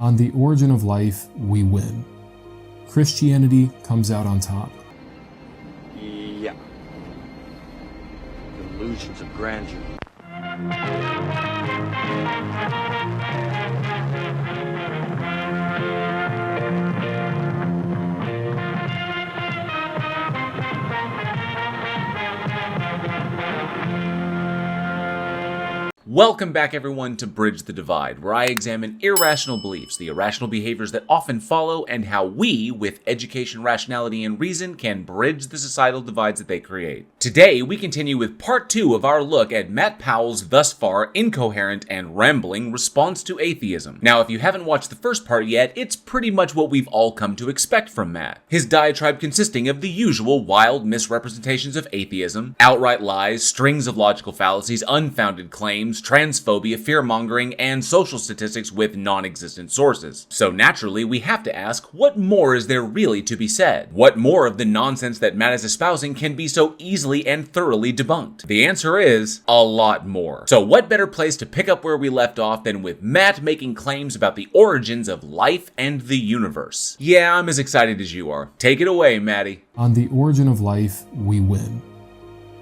On the origin of life, we win. Christianity comes out on top. Yeah. Illusions of grandeur. Welcome back everyone to Bridge the Divide, where I examine irrational beliefs, the irrational behaviors that often follow, and how we, with education, rationality, and reason, can bridge the societal divides that they create. Today, we continue with part 2 of our look at Matt Powell's thus far incoherent and rambling response to atheism. Now, if you haven't watched the first part yet, it's pretty much what we've all come to expect from Matt. His diatribe consisting of the usual wild misrepresentations of atheism, outright lies, strings of logical fallacies, unfounded claims, transphobia, fear-mongering, and social statistics with non-existent sources. So naturally, we have to ask, what more is there really to be said? What more of the nonsense that Matt is espousing can be so easily and thoroughly debunked? The answer is, a lot more. So what better place to pick up where we left off than with Matt making claims about the origins of life and the universe? Yeah, I'm as excited as you are. Take it away, Matty. On the origin of life, we win.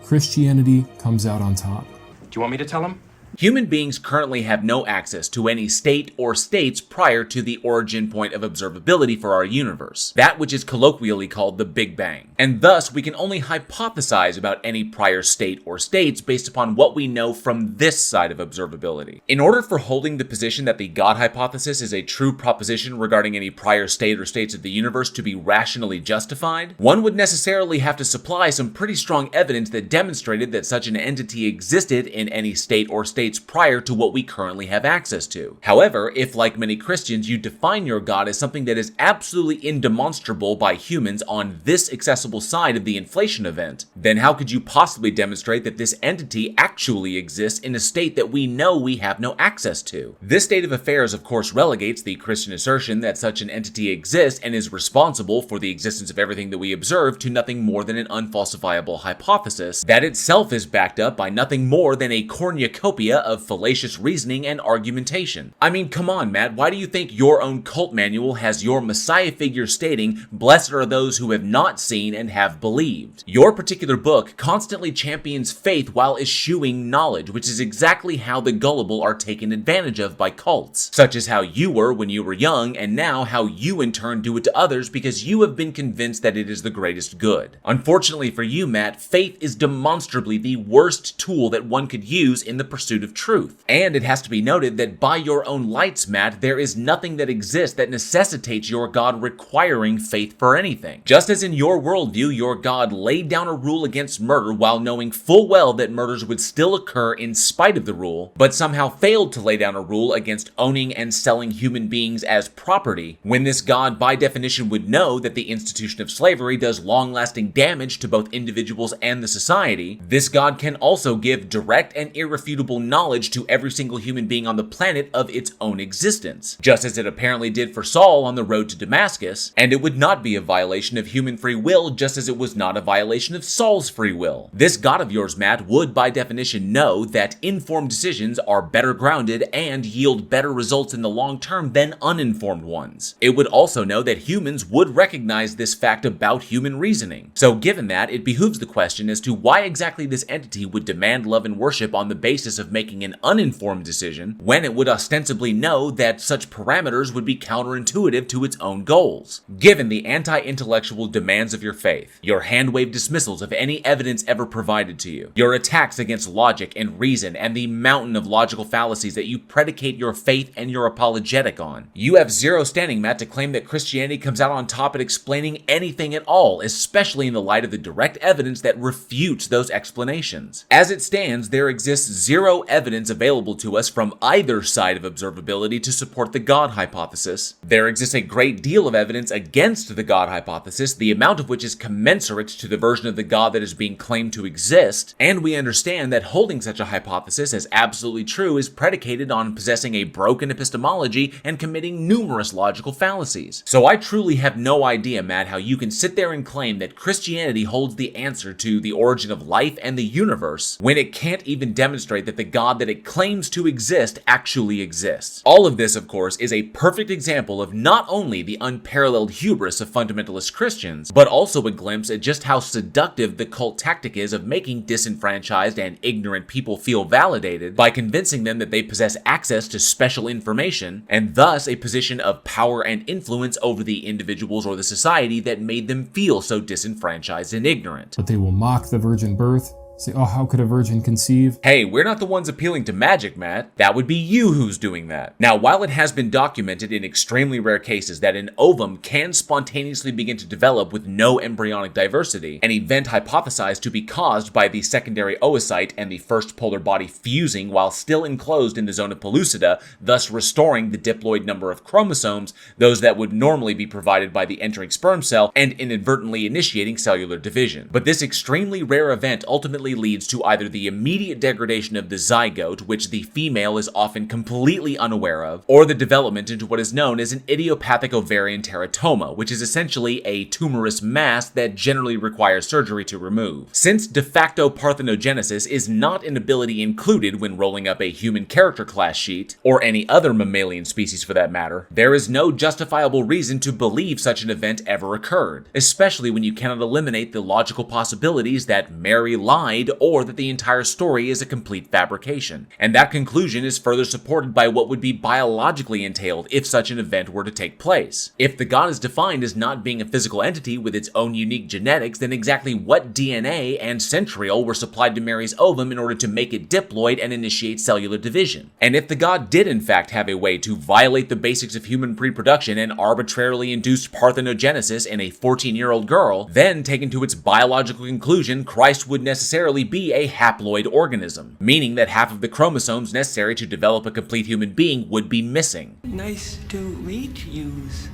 Christianity comes out on top. Do you want me to tell him? Human beings currently have no access to any state or states prior to the origin point of observability for our universe, that which is colloquially called the Big Bang. And thus, we can only hypothesize about any prior state or states based upon what we know from this side of observability. In order for holding the position that the God hypothesis is a true proposition regarding any prior state or states of the universe to be rationally justified, one would necessarily have to supply some pretty strong evidence that demonstrated that such an entity existed in any state or states prior to what we currently have access to. However, if like many Christians you define your God as something that is absolutely indemonstrable by humans on this accessible side of the inflation event, then how could you possibly demonstrate that this entity actually exists in a state that we know we have no access to? This state of affairs of course relegates the Christian assertion that such an entity exists and is responsible for the existence of everything that we observe to nothing more than an unfalsifiable hypothesis that itself is backed up by nothing more than a cornucopia of fallacious reasoning and argumentation. I mean, come on, Matt, why do you think your own cult manual has your messiah figure stating, "Blessed are those who have not seen and have believed"? Your particular book constantly champions faith while eschewing knowledge, which is exactly how the gullible are taken advantage of by cults, such as how you were when you were young, and now how you in turn do it to others because you have been convinced that it is the greatest good. Unfortunately for you, Matt, faith is demonstrably the worst tool that one could use in the pursuit of truth. And it has to be noted that by your own lights, Matt, there is nothing that exists that necessitates your God requiring faith for anything. Just as in your worldview, your God laid down a rule against murder while knowing full well that murders would still occur in spite of the rule, but somehow failed to lay down a rule against owning and selling human beings as property, when this God by definition would know that the institution of slavery does long-lasting damage to both individuals and the society, this God can also give direct and irrefutable knowledge to every single human being on the planet of its own existence, just as it apparently did for Saul on the road to Damascus, and it would not be a violation of human free will just as it was not a violation of Saul's free will. This God of yours, Matt, would by definition know that informed decisions are better grounded and yield better results in the long term than uninformed ones. It would also know that humans would recognize this fact about human reasoning. So given that, it behooves the question as to why exactly this entity would demand love and worship on the basis of making an uninformed decision when it would ostensibly know that such parameters would be counterintuitive to its own goals. Given the anti-intellectual demands of your faith, your hand-waved dismissals of any evidence ever provided to you, your attacks against logic and reason, and the mountain of logical fallacies that you predicate your faith and your apologetic on, you have zero standing, Matt, to claim that Christianity comes out on top at explaining anything at all, especially in the light of the direct evidence that refutes those explanations. As it stands, there exists zero evidence available to us from either side of observability to support the God hypothesis. There exists a great deal of evidence against the God hypothesis, the amount of which is commensurate to the version of the God that is being claimed to exist, and we understand that holding such a hypothesis as absolutely true is predicated on possessing a broken epistemology and committing numerous logical fallacies. So I truly have no idea, Matt, how you can sit there and claim that Christianity holds the answer to the origin of life and the universe when it can't even demonstrate that the God that it claims to exist actually exists. All of this, of course, is a perfect example of not only the unparalleled hubris of fundamentalist Christians, but also a glimpse at just how seductive the cult tactic is of making disenfranchised and ignorant people feel validated by convincing them that they possess access to special information, and thus a position of power and influence over the individuals or the society that made them feel so disenfranchised and ignorant. But they will mock the virgin birth, say, oh, how could a virgin conceive? Hey, we're not the ones appealing to magic, Matt. That would be you who's doing that. Now, while it has been documented in extremely rare cases that an ovum can spontaneously begin to develop with no embryonic diversity, an event hypothesized to be caused by the secondary oocyte and the first polar body fusing while still enclosed in the zone of pellucida, thus restoring the diploid number of chromosomes, those that would normally be provided by the entering sperm cell, and inadvertently initiating cellular division. But this extremely rare event ultimately leads to either the immediate degradation of the zygote, which the female is often completely unaware of, or the development into what is known as an idiopathic ovarian teratoma, which is essentially a tumorous mass that generally requires surgery to remove. Since de facto parthenogenesis is not an ability included when rolling up a human character class sheet, or any other mammalian species for that matter, there is no justifiable reason to believe such an event ever occurred, especially when you cannot eliminate the logical possibilities that Mary lied or that the entire story is a complete fabrication. And that conclusion is further supported by what would be biologically entailed if such an event were to take place. If the God is defined as not being a physical entity with its own unique genetics, then exactly what DNA and centriole were supplied to Mary's ovum in order to make it diploid and initiate cellular division? And if the God did in fact have a way to violate the basics of human reproduction and arbitrarily induced parthenogenesis in a 14-year-old girl, then taken to its biological conclusion, Christ would necessarily be a haploid organism, meaning that half of the chromosomes necessary to develop a complete human being would be missing. Nice to meet yous.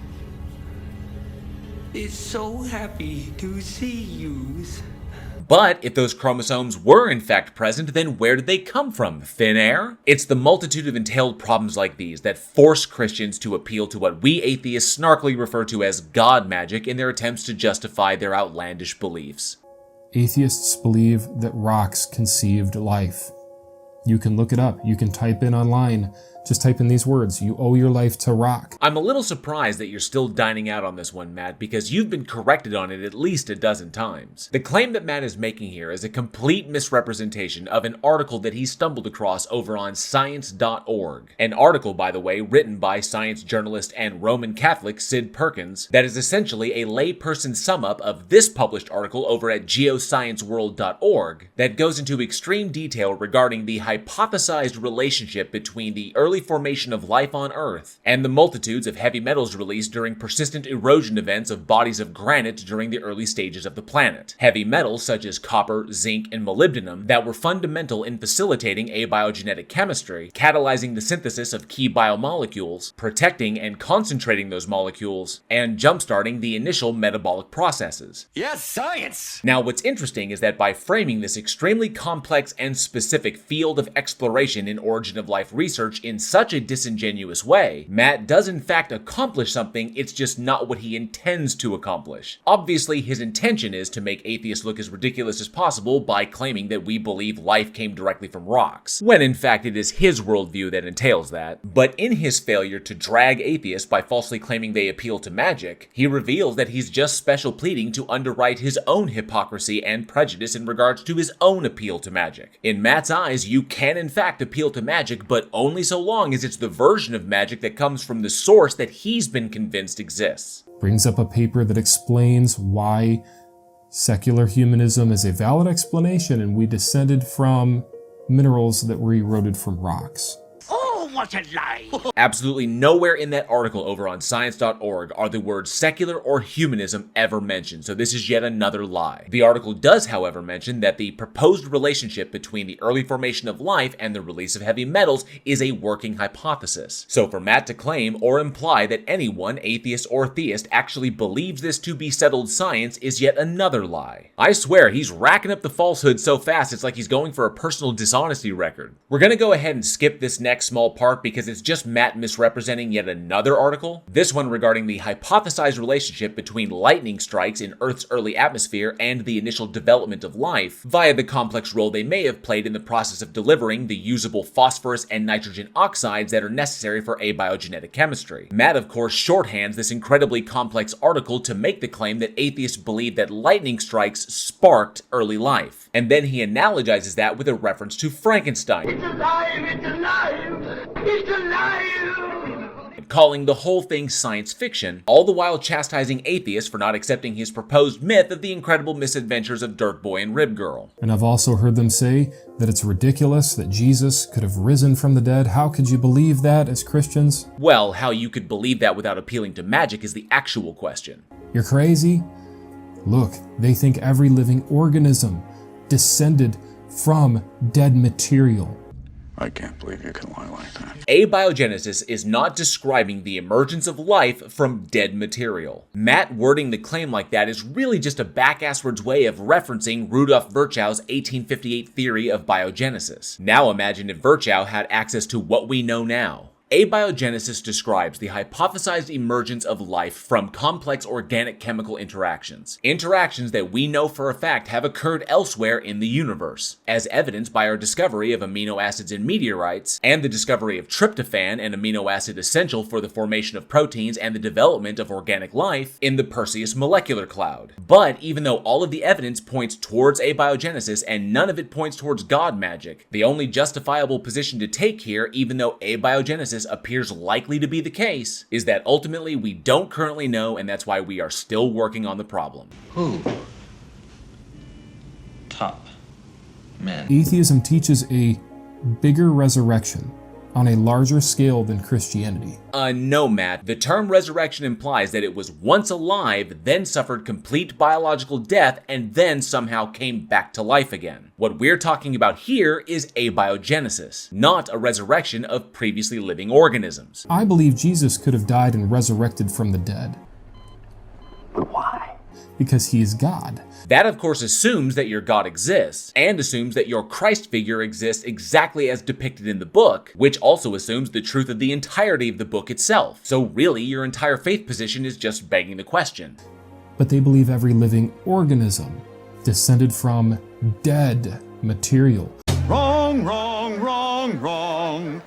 It's so happy to see yous. But if those chromosomes were in fact present, then where did they come from? Thin air? It's the multitude of entailed problems like these that force Christians to appeal to what we atheists snarkily refer to as God magic in their attempts to justify their outlandish beliefs. Atheists believe that rocks conceived life. You can look it up. You can type in online. Just type in these words. You owe your life to rock. I'm a little surprised that you're still dining out on this one, Matt, because you've been corrected on it at least a dozen times. The claim that Matt is making here is a complete misrepresentation of an article that he stumbled across over on science.org. An article, by the way, written by science journalist and Roman Catholic Sid Perkins, that is essentially a layperson sum up of this published article over at geoscienceworld.org that goes into extreme detail regarding the hypothesized relationship between the early formation of life on Earth and the multitudes of heavy metals released during persistent erosion events of bodies of granite during the early stages of the planet. Heavy metals such as copper, zinc, and molybdenum that were fundamental in facilitating abiogenetic chemistry, catalyzing the synthesis of key biomolecules, protecting and concentrating those molecules, and jumpstarting the initial metabolic processes. Yes, science! Now, what's interesting is that by framing this extremely complex and specific field of exploration in origin of life research in such a disingenuous way, Matt does in fact accomplish something, it's just not what he intends to accomplish. Obviously, his intention is to make atheists look as ridiculous as possible by claiming that we believe life came directly from rocks, when in fact it is his worldview that entails that. But in his failure to drag atheists by falsely claiming they appeal to magic, he reveals that he's just special pleading to underwrite his own hypocrisy and prejudice in regards to his own appeal to magic. In Matt's eyes, you can in fact appeal to magic, but only so long as it's the version of magic that comes from the source that he's been convinced exists. Brings up a paper that explains why secular humanism is a valid explanation and we descended from minerals that were eroded from rocks. What a lie! Absolutely nowhere in that article over on science.org are the words secular or humanism ever mentioned, so this is yet another lie. The article does, however, mention that the proposed relationship between the early formation of life and the release of heavy metals is a working hypothesis. So for Matt to claim or imply that anyone, atheist or theist, actually believes this to be settled science is yet another lie. I swear, he's racking up the falsehood so fast it's like he's going for a personal dishonesty record. We're gonna go ahead and skip this next small part part because it's just Matt misrepresenting yet another article, this one regarding the hypothesized relationship between lightning strikes in Earth's early atmosphere and the initial development of life, via the complex role they may have played in the process of delivering the usable phosphorus and nitrogen oxides that are necessary for abiogenetic chemistry. Matt, of course, shorthands this incredibly complex article to make the claim that atheists believe that lightning strikes sparked early life, and then he analogizes that with a reference to Frankenstein. It's alive! It's alive! It's alive! Calling the whole thing science fiction, all the while chastising atheists for not accepting his proposed myth of the incredible misadventures of Dirt Boy and Rib Girl. And I've also heard them say that it's ridiculous that Jesus could have risen from the dead. How could you believe that as Christians? Well, how you could believe that without appealing to magic is the actual question. You're crazy? Look, they think every living organism descended from dead material. I can't believe you can lie like that. Abiogenesis is not describing the emergence of life from dead material. Matt wording the claim like that is really just a back-asswards way of referencing Rudolf Virchow's 1858 theory of biogenesis. Now imagine if Virchow had access to what we know now. Abiogenesis describes the hypothesized emergence of life from complex organic chemical interactions. Interactions that we know for a fact have occurred elsewhere in the universe, as evidenced by our discovery of amino acids in meteorites, and the discovery of tryptophan, an amino acid essential for the formation of proteins and the development of organic life, in the Perseus molecular cloud. But even though all of the evidence points towards abiogenesis and none of it points towards God magic, the only justifiable position to take here, even though abiogenesis appears likely to be the case, is that ultimately we don't currently know, and that's why we are still working on the problem. Who? Top men. Atheism teaches a bigger resurrection on a larger scale than Christianity. No, Matt. The term resurrection implies that it was once alive, then suffered complete biological death, and then somehow came back to life again. What we're talking about here is abiogenesis, not a resurrection of previously living organisms. I believe Jesus could have died and resurrected from the dead. But why? Because he is God. That, of course, assumes that your God exists, and assumes that your Christ figure exists exactly as depicted in the book, which also assumes the truth of the entirety of the book itself. So really, your entire faith position is just begging the question. But they believe every living organism descended from dead material. Wrong, wrong, wrong, wrong.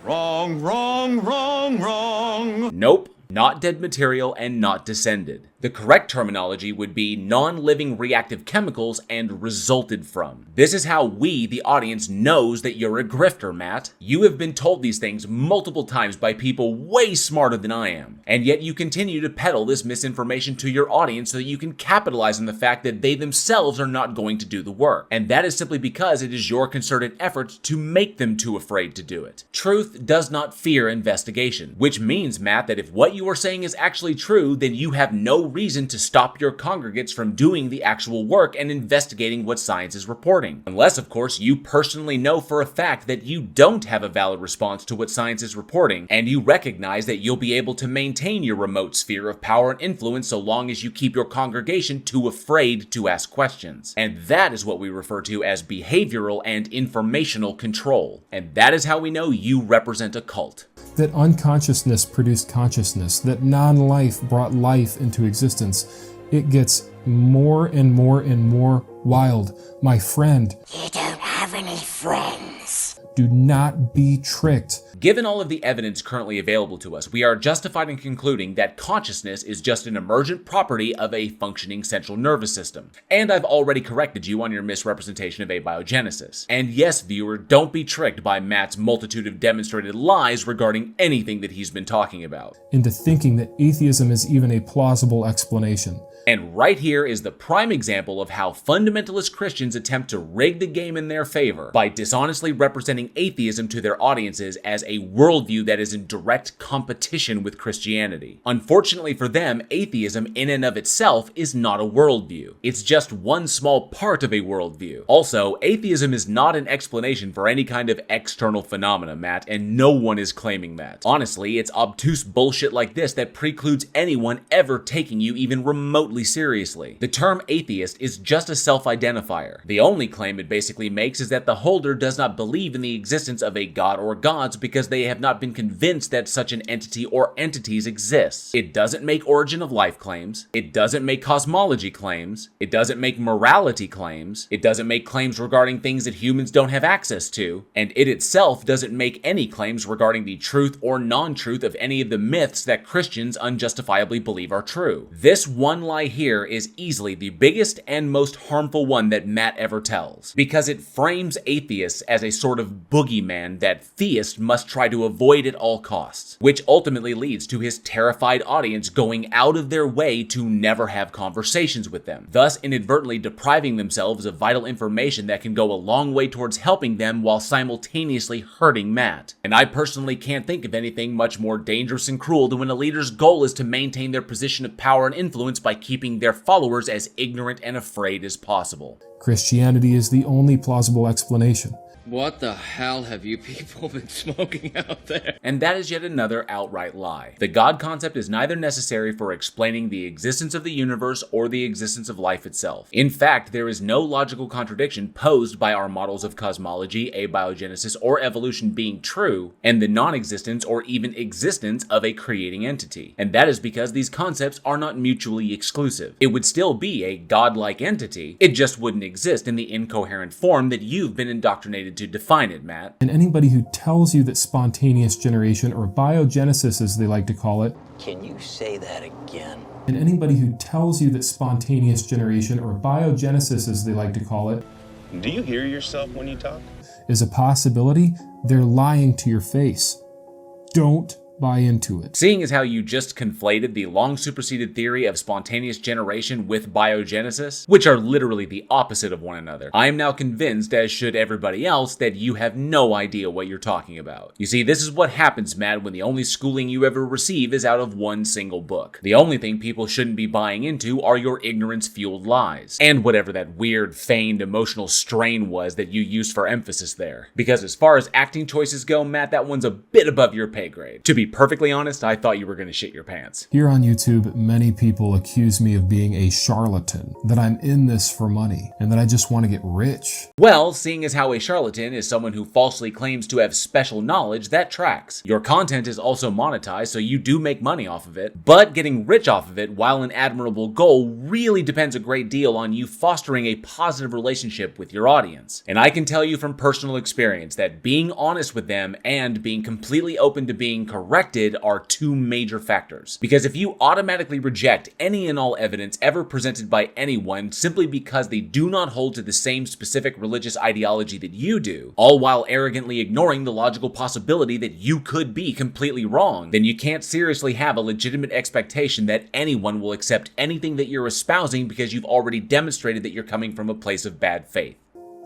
Wrong, wrong, wrong, wrong. Nope. Not dead material and not descended. The correct terminology would be non-living reactive chemicals and resulted from. This is how we, the audience, knows that you're a grifter, Matt. You have been told these things multiple times by people way smarter than I am, and yet you continue to peddle this misinformation to your audience so that you can capitalize on the fact that they themselves are not going to do the work. And that is simply because it is your concerted effort to make them too afraid to do it. Truth does not fear investigation, which means, Matt, that if what you are saying is actually true, then you have no reason to stop your congregates from doing the actual work and investigating what science is reporting. Unless, of course, you personally know for a fact that you don't have a valid response to what science is reporting, and you recognize that you'll be able to maintain your remote sphere of power and influence so long as you keep your congregation too afraid to ask questions. And that is what we refer to as behavioral and informational control. And that is how we know you represent a cult. That unconsciousness produced consciousness, that non-life brought life into existence. It gets more and more and more wild. My friend, You don't have any friends. do not be tricked. Given all of the evidence currently available to us, we are justified in concluding that consciousness is just an emergent property of a functioning central nervous system. And I've already corrected you on your misrepresentation of abiogenesis. And yes, viewer, don't be tricked by Matt's multitude of demonstrated lies regarding anything that he's been talking about. Into thinking that atheism is even a plausible explanation. And right here is the prime example of how fundamentalist Christians attempt to rig the game in their favor by dishonestly representing atheism to their audiences as a worldview that is in direct competition with Christianity. Unfortunately for them, atheism in and of itself is not a worldview. It's just one small part of a worldview. Also, atheism is not an explanation for any kind of external phenomena, Matt, and no one is claiming that. Honestly, it's obtuse bullshit like this that precludes anyone ever taking you even remotely horribly seriously. The term atheist is just a self-identifier. The only claim it basically makes is that the holder does not believe in the existence of a god or gods because they have not been convinced that such an entity or entities exists. It doesn't make origin of life claims. It doesn't make cosmology claims. It doesn't make morality claims. It doesn't make claims regarding things that humans don't have access to. And it itself doesn't make any claims regarding the truth or non-truth of any of the myths that Christians unjustifiably believe are true. This one lie here is easily the biggest and most harmful one that Matt ever tells, because it frames atheists as a sort of boogeyman that theists must try to avoid at all costs, which ultimately leads to his terrified audience going out of their way to never have conversations with them, thus inadvertently depriving themselves of vital information that can go a long way towards helping them while simultaneously hurting Matt. And I personally can't think of anything much more dangerous and cruel than when a leader's goal is to maintain their position of power and influence by keeping their followers as ignorant and afraid as possible. Christianity is the only plausible explanation. What the hell have you people been smoking out there? And that is yet another outright lie. The God concept is neither necessary for explaining the existence of the universe or the existence of life itself. In fact, there is no logical contradiction posed by our models of cosmology, abiogenesis, or evolution being true, and the non-existence or even existence of a creating entity. And that is because these concepts are not mutually exclusive. It would still be a godlike entity, it just wouldn't exist in the incoherent form that you've been indoctrinated to define it, Matt. And anybody who tells you that spontaneous generation, or biogenesis as they like to call it, Can you say that again? and anybody who tells you that spontaneous generation, or biogenesis as they like to call it, Do you hear yourself when you talk? is a possibility, they're lying to your face. Don't buy into it. Seeing as how you just conflated the long superseded theory of spontaneous generation with biogenesis, which are literally the opposite of one another, I am now convinced, as should everybody else, that you have no idea what you're talking about. You see, this is what happens, Matt, when the only schooling you ever receive is out of one single book. The only thing people shouldn't be buying into are your ignorance-fueled lies, and whatever that weird, feigned emotional strain was that you used for emphasis there. Because as far as acting choices go, Matt, that one's a bit above your pay grade. To be perfectly honest, I thought you were going to shit your pants. Here on YouTube, many people accuse me of being a charlatan, that I'm in this for money, and that I just want to get rich. Well, seeing as how a charlatan is someone who falsely claims to have special knowledge, that tracks. Your content is also monetized, so you do make money off of it, but getting rich off of it, while an admirable goal, really depends a great deal on you fostering a positive relationship with your audience. And I can tell you from personal experience that being honest with them and being completely open to being corrected are two major factors. Because if you automatically reject any and all evidence ever presented by anyone simply because they do not hold to the same specific religious ideology that you do, all while arrogantly ignoring the logical possibility that you could be completely wrong, then you can't seriously have a legitimate expectation that anyone will accept anything that you're espousing because you've already demonstrated that you're coming from a place of bad faith.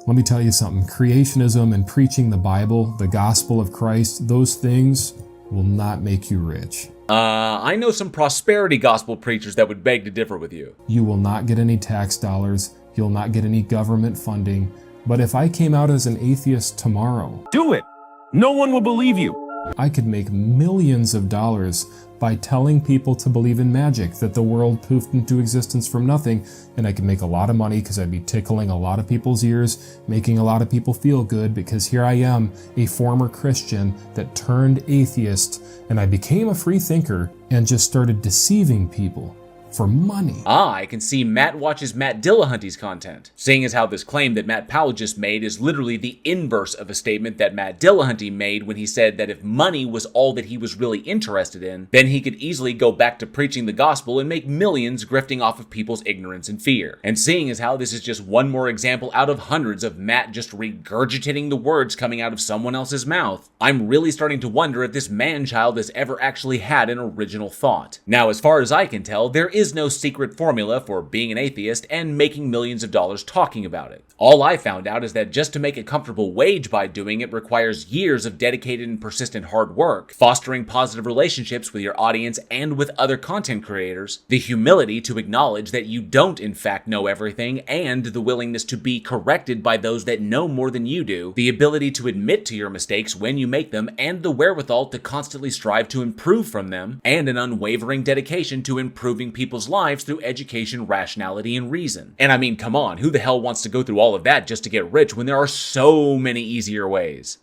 Let me tell you something, creationism and preaching the Bible, the gospel of Christ, those things will not make you rich. I know some prosperity gospel preachers that would beg to differ with you. You will not get any tax dollars, you'll not get any government funding, but if I came out as an atheist tomorrow, Do it! No one will believe you. I could make millions of dollars by telling people to believe in magic, that the world poofed into existence from nothing, and I could make a lot of money because I'd be tickling a lot of people's ears, making a lot of people feel good, because here I am, a former Christian that turned atheist, and I became a free thinker and just started deceiving people for money. I can see Matt watches Matt Dillahunty's content, seeing as how this claim that Matt Powell just made is literally the inverse of a statement that Matt Dillahunty made when he said that if money was all that he was really interested in, then he could easily go back to preaching the gospel and make millions grifting off of people's ignorance and fear. And seeing as how this is just one more example out of hundreds of Matt just regurgitating the words coming out of someone else's mouth, I'm really starting to wonder if this man-child has ever actually had an original thought. Now, as far as I can tell, there is no secret formula for being an atheist and making millions of dollars talking about it. All I found out is that just to make a comfortable wage by doing it requires years of dedicated and persistent hard work, fostering positive relationships with your audience and with other content creators, the humility to acknowledge that you don't in fact know everything, and the willingness to be corrected by those that know more than you do, the ability to admit to your mistakes when you make them, and the wherewithal to constantly strive to improve from them, and an unwavering dedication to improving people's people's lives through education, rationality, and reason. And I mean, come on, who the hell wants to go through all of that just to get rich when there are so many easier ways?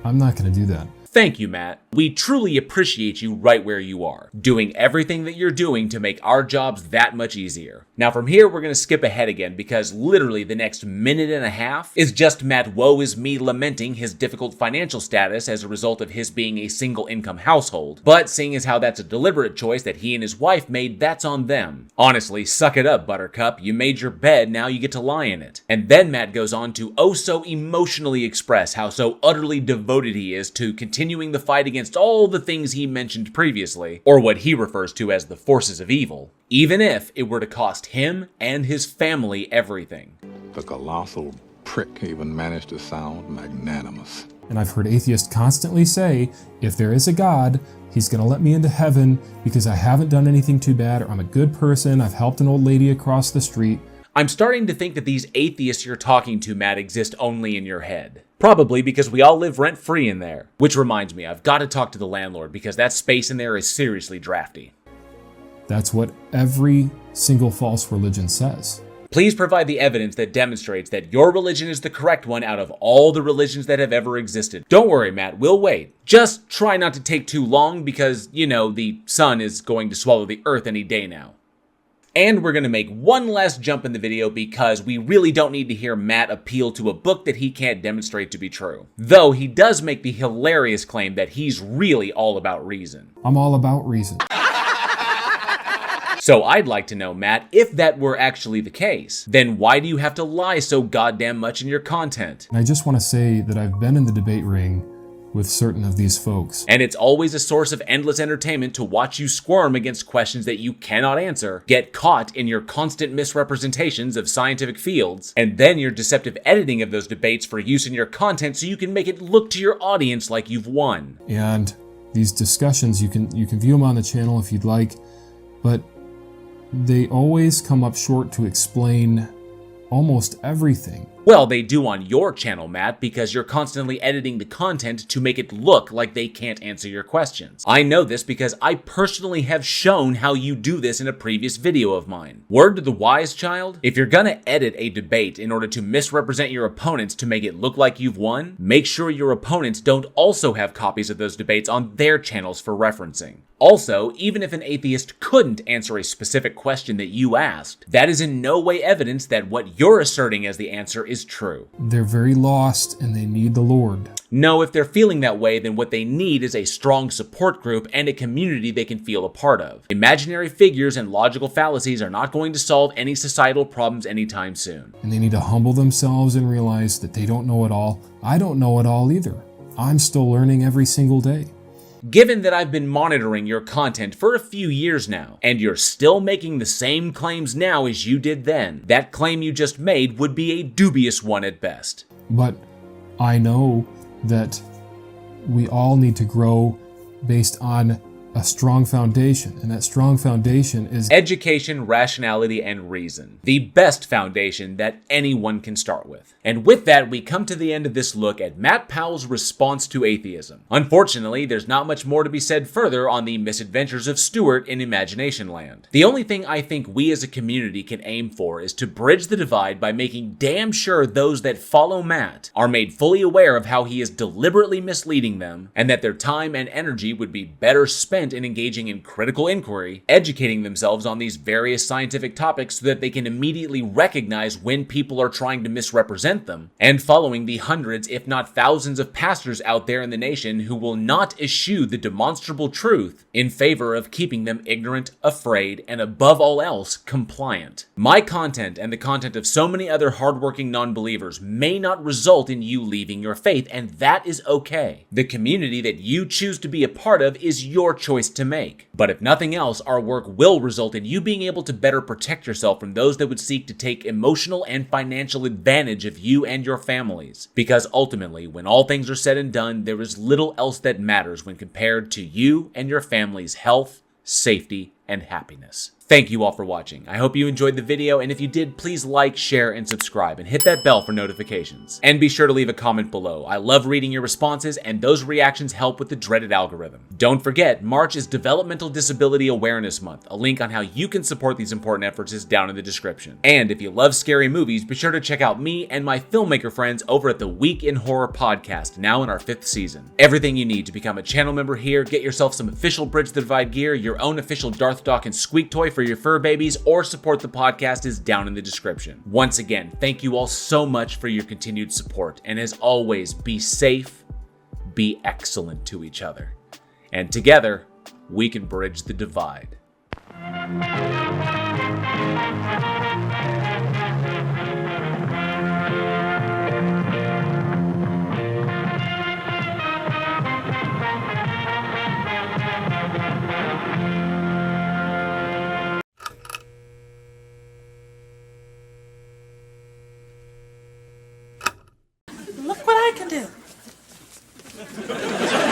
I'm not going to do that. Thank you, Matt. We truly appreciate you right where you are, doing everything that you're doing to make our jobs that much easier. Now from here, we're going to skip ahead again because literally the next minute and a half is just Matt woe is me lamenting his difficult financial status as a result of his being a single income household. But seeing as how that's a deliberate choice that he and his wife made, that's on them. Honestly, suck it up, Buttercup. You made your bed, now you get to lie in it. And then Matt goes on to oh so emotionally express how so utterly devoted he is to continuing the fight against all the things he mentioned previously, or what he refers to as the forces of evil, even if it were to cost him and his family everything. The colossal prick even managed to sound magnanimous. And I've heard atheists constantly say, if there is a God, he's going to let me into heaven because I haven't done anything too bad, or I'm a good person, I've helped an old lady across the street. I'm starting to think that these atheists you're talking to, Matt, exist only in your head. Probably because we all live rent-free in there. Which reminds me, I've got to talk to the landlord because that space in there is seriously drafty. That's what every single false religion says. Please provide the evidence that demonstrates that your religion is the correct one out of all the religions that have ever existed. Don't worry, Matt, we'll wait. Just try not to take too long because, you know, the sun is going to swallow the earth any day now. And we're going to make one last jump in the video because we really don't need to hear Matt appeal to a book that he can't demonstrate to be true. Though he does make the hilarious claim that he's really all about reason. I'm all about reason. So I'd like to know, Matt, if that were actually the case, then why do you have to lie so goddamn much in your content? And I just want to say that I've been in the debate ring with certain of these folks. And it's always a source of endless entertainment to watch you squirm against questions that you cannot answer, get caught in your constant misrepresentations of scientific fields, and then your deceptive editing of those debates for use in your content so you can make it look to your audience like you've won. And these discussions, you can view them on the channel if you'd like, but they always come up short to explain almost everything. Well, they do on your channel, Matt, because you're constantly editing the content to make it look like they can't answer your questions. I know this because I personally have shown how you do this in a previous video of mine. Word to the wise child, if you're gonna edit a debate in order to misrepresent your opponents to make it look like you've won, make sure your opponents don't also have copies of those debates on their channels for referencing. Also, even if an atheist couldn't answer a specific question that you asked, that is in no way evidence that what you're asserting as the answer is true. They're very lost and they need the Lord. No, if they're feeling that way, then what they need is a strong support group and a community they can feel a part of. Imaginary figures and logical fallacies are not going to solve any societal problems anytime soon. And they need to humble themselves and realize that they don't know it all. I don't know it all either. I'm still learning every single day. Given that I've been monitoring your content for a few years now, and you're still making the same claims now as you did then, that claim you just made would be a dubious one at best. But I know that we all need to grow based on a strong foundation, and that strong foundation is education, rationality, and reason. The best foundation that anyone can start with. And with that, we come to the end of this look at Matt Powell's response to atheism. Unfortunately, there's not much more to be said further on the misadventures of Stuart in Imagination Land. The only thing I think we as a community can aim for is to bridge the divide by making damn sure those that follow Matt are made fully aware of how he is deliberately misleading them, and that their time and energy would be better spent in engaging in critical inquiry, educating themselves on these various scientific topics so that they can immediately recognize when people are trying to misrepresent them, and following the hundreds if not thousands of pastors out there in the nation who will not eschew the demonstrable truth in favor of keeping them ignorant, afraid, and above all else, compliant. My content and the content of so many other hardworking non-believers may not result in you leaving your faith, and that is okay. The community that you choose to be a part of is your choice to make. But if nothing else, our work will result in you being able to better protect yourself from those that would seek to take emotional and financial advantage of you and your families. Because ultimately, when all things are said and done, there is little else that matters when compared to you and your family's health, safety, and happiness. Thank you all for watching. I hope you enjoyed the video, and if you did, please like, share, and subscribe, and hit that bell for notifications. And be sure to leave a comment below. I love reading your responses, and those reactions help with the dreaded algorithm. Don't forget, March is Developmental Disability Awareness Month. A link on how you can support these important efforts is down in the description. And if you love scary movies, be sure to check out me and my filmmaker friends over at the Week in Horror podcast, now in our 5th season. Everything you need to become a channel member here, get yourself some official Bridge the Divide gear, your own official Darth, Dawkins Squeak toy for your fur babies, or support the podcast is down in the description. Once again, thank you all so much for your continued support, and as always, be safe, be excellent to each other, and together, we can bridge the divide. Look what I can do.